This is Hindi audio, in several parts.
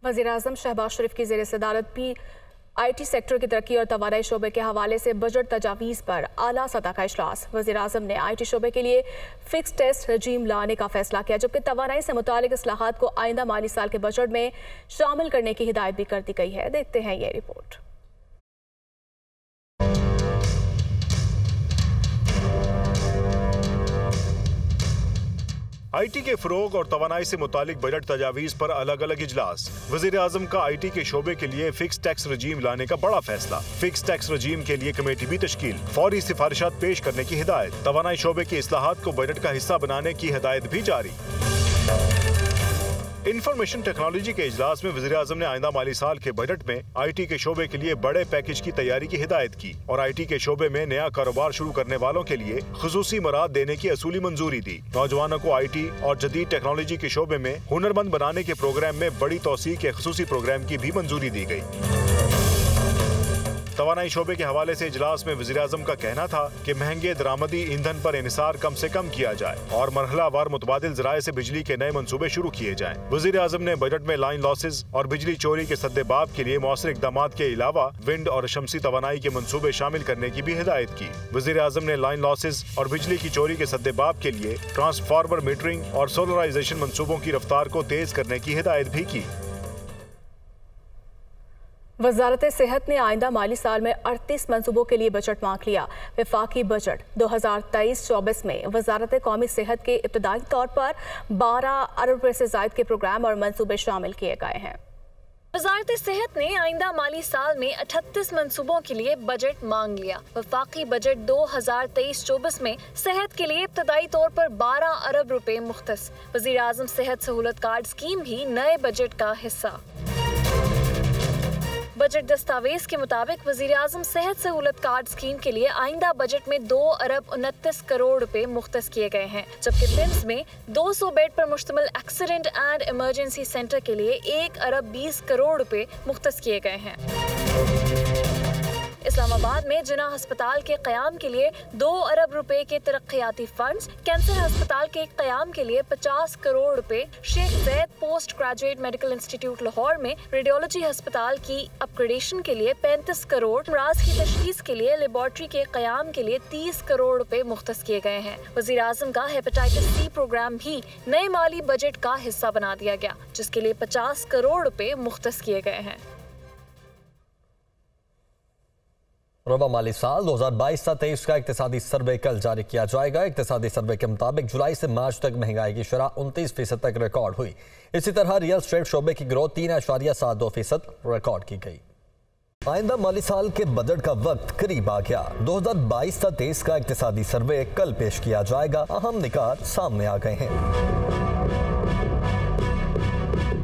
वज़ीर-ए-आज़म शहबाज शरीफ की ज़ेर सदारत IT सेक्टर की तरक्की और तवानाई शोबे के हवाले से बजट तजावीज़ पर आला सतह का इजलास। वज़ीर-ए-आज़म ने IT शोबे के लिए फिक्स टेस्ट रजीम लाने का फैसला किया, जबकि तवानाई से मुतालिक इस्लाहात को आइंदा माली साल के बजट में शामिल करने की हिदायत भी कर दी गई है। देखते हैं ये रिपोर्ट। IT के फ़रोग़ और तवानाई से मुतालिक बजट तजावीज़ पर अलग अलग इजलास। वज़ीर-ए-आज़म का IT के शोबे के लिए फिक्स टैक्स रजीम लाने का बड़ा फैसला। फिक्स टैक्स रजीम के लिए कमेटी भी तश्कील, फौरी सिफारिशात पेश करने की हिदायत। तवानाई शोबे की इस्लाहात को बजट का हिस्सा बनाने की हिदायत भी जारी। इंफॉर्मेशन टेक्नोलॉजी के इजलास में वज़ीर-ए-आज़म ने आइंदा माली साल के बजट में IT के शोबे के लिए बड़े पैकेज की तैयारी की हिदायत की और IT के शोबे में नया कारोबार शुरू करने वालों के लिए खुसूसी मराद देने की असूली मंजूरी दी। नौजवानों को IT और जदीद टेक्नोलॉजी के शोबे में हुनरमंद बनाने के प्रोग्राम में बड़ी तौसीह के खुसूसी प्रोग्राम की भी मंजूरी दी गई। तवानाई शोबे के हवाले से इजलास में वज़ीर-ए-आज़म का कहना था कि महंगे दरामदी ईंधन पर इन्हिसार कम से कम किया जाए और मरहलावार मुतबादिल ज़राए से बिजली के नए मंसूबे शुरू किए जाएं। वज़ीर-ए-आज़म ने बजट में लाइन लॉसेज और बिजली चोरी के सद्देबाब के लिए मौसर इक़दामात के अलावा विंड और शमसी तवानाई के मंसूबे शामिल करने की भी हिदायत की। वज़ीर-ए-आज़म ने लाइन लॉसेज और बिजली की चोरी के सद्देबाब के लिए ट्रांसफार्मर मीटरिंग और सोलराइजेशन मंसूबों की रफ्तार को तेज करने की हिदायत भी की। वजारत सेहत ने आइंदा माली साल में 38 मनसूबों के लिए बजट मांग लिया। वफाकी बजट 2023-24 में वजारत कौमी सेहत के इब्तदाई तौर पर 12 अरब रुपए से ज़ायद के प्रोग्राम और मनसूबे शामिल किए गए हैं। वजारत सेहत ने आइंदा माली साल में 38 मनसूबों के लिए बजट मांग लिया। वफाकी बजट 2023-24 में सेहत के लिए इब्तदाई तौर पर 12 अरब रुपए मुख्तस। वज़ीर-ए-आज़म सेहत सहूलत कार्ड स्कीम भी नए बजट का हिस्सा। बजट दस्तावेज के मुताबिक वज़ीर-ए-आज़म सेहत सहूलत कार्ड स्कीम के लिए आइंदा बजट में 2 अरब 29 करोड़ रुपए मुख्तस किए गए हैं, जबकि पिम्स में 200 बेड पर मुश्तमिल एक्सीडेंट एंड इमरजेंसी सेंटर के लिए 1 अरब 20 करोड़ रुपए मुख्तस किए गए हैं। इस्लामाबाद में जिना अस्पताल के क़याम के लिए 2 अरब रुपए के तरक्याती फंड्स, कैंसर अस्पताल के क़याम के लिए 50 करोड़ रुपए, Sheikh Zaid post graduate medical institute Lahore में रेडियोलॉजी अस्पताल की अपग्रेडेशन के लिए 35 करोड़, अमराज की तशखीस के लिए लेबॉर्ट्री के क़याम के लिए 30 करोड़ रुपए मुख्तस किए गए हैं। वज़ीर-ए-आज़म का हेपेटाइटिस C प्रोग्राम भी नए माली बजट का हिस्सा बना दिया गया, जिसके लिए 50 करोड़ रुपए मुख्तस किए गए हैं। रवा माली साल 2022-23 का इक्तिसादी सर्वे कल जारी किया जाएगा। इक्तिसादी सर्वे के मुताबिक जुलाई से मार्च तक महंगाई की शरह 29% तक रिकॉर्ड हुई। इसी तरह रियल स्टेट शोबे की ग्रोथ 3.72% रिकॉर्ड की गई। आइंदा माली साल के बजट का वक्त करीब आ गया। 2022-23 का इक्तिसादी सर्वे कल पेश किया जाएगा। अहम निकात सामने आ गए हैं।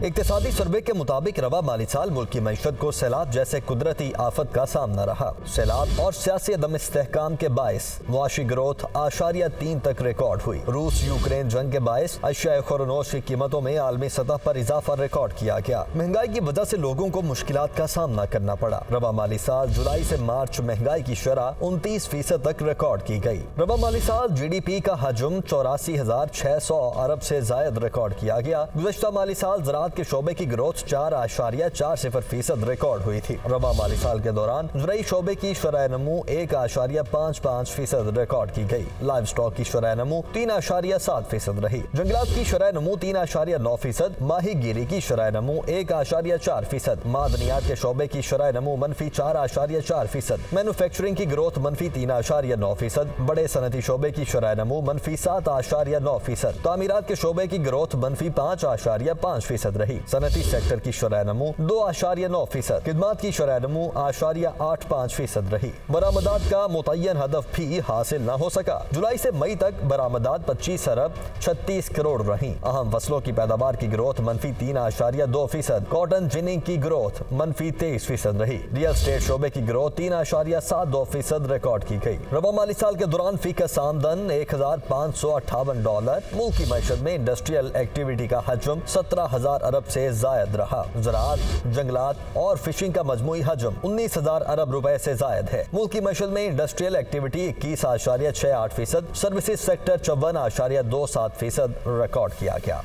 इक्तिसादी सर्वे के मुताबिक रवा माली साल मुल्क की मईशत को सैलाब जैसे कुदरती आफत का सामना रहा। सैलाब और सियासी अदम इस्तेहकाम के बायस मुआशी ग्रोथ 8.3 तक रिकॉर्ड हुई। रूस यूक्रेन जंग के बायस अशिया खुरनोश की कीमतों में आलमी सतह पर इजाफा रिकॉर्ड किया गया। महंगाई की वजह से लोगों को मुश्किलात का सामना करना पड़ा। रवा माली साल जुलाई से मार्च महंगाई की शरह 29% तक रिकॉर्ड की गई। रवा माली साल GDP का हजम 84,600 अरब से जायद रिकॉर्ड किया गया। गुज़श्ता माली साल ज़राअत के शोबे की ग्रोथ 4.40% रिकॉर्ड हुई थी। रवा माली साल के दौरान ज़रई शोबे की शरह नमू 1.55% रिकॉर्ड की गई। लाइव स्टॉक की शरह नमू 3.7% रही। जंगलात की शरह नमू 3.9%, माही गिरी की शरह नमू 1.4%, मादनियात के शोबे की शरह नमू -4.4%, मैन्युफैक्चरिंग की ग्रोथ -3.9%, बड़े सनती शोबे की शरह नमू -7.9%, तामीरात के शोबे की ग्रोथ -5.5% रही। सनती सेक्टर की शरह नमू 2.9%, खिदमात की शरह नमू 8.85% रही। बरामदात का मुतय्यन हदफ भी हासिल न हो सका। जुलाई से मई तक बरामदात 25 अरब 36 करोड़ रही। अहम फसलों की पैदावार की ग्रोथ -3.2%, कॉटन जिनिंग की ग्रोथ -23% रही। रियल स्टेट शोबे की ग्रोथ 3.72% रिकॉर्ड की गई। रवा माली साल के दौरान फीकस आमदन $1,558। मुल्क की मईशत में इंडस्ट्रियल एक्टिविटी का हजम 17,000 अरब से जायद रहा। ज़राअत, जंगलात और फिशिंग का मजमूई हजम 19,000 अरब रुपए से जायद है। मुल्क की मईशत में industrial activity 21.68%, services sector 54.27% record किया गया।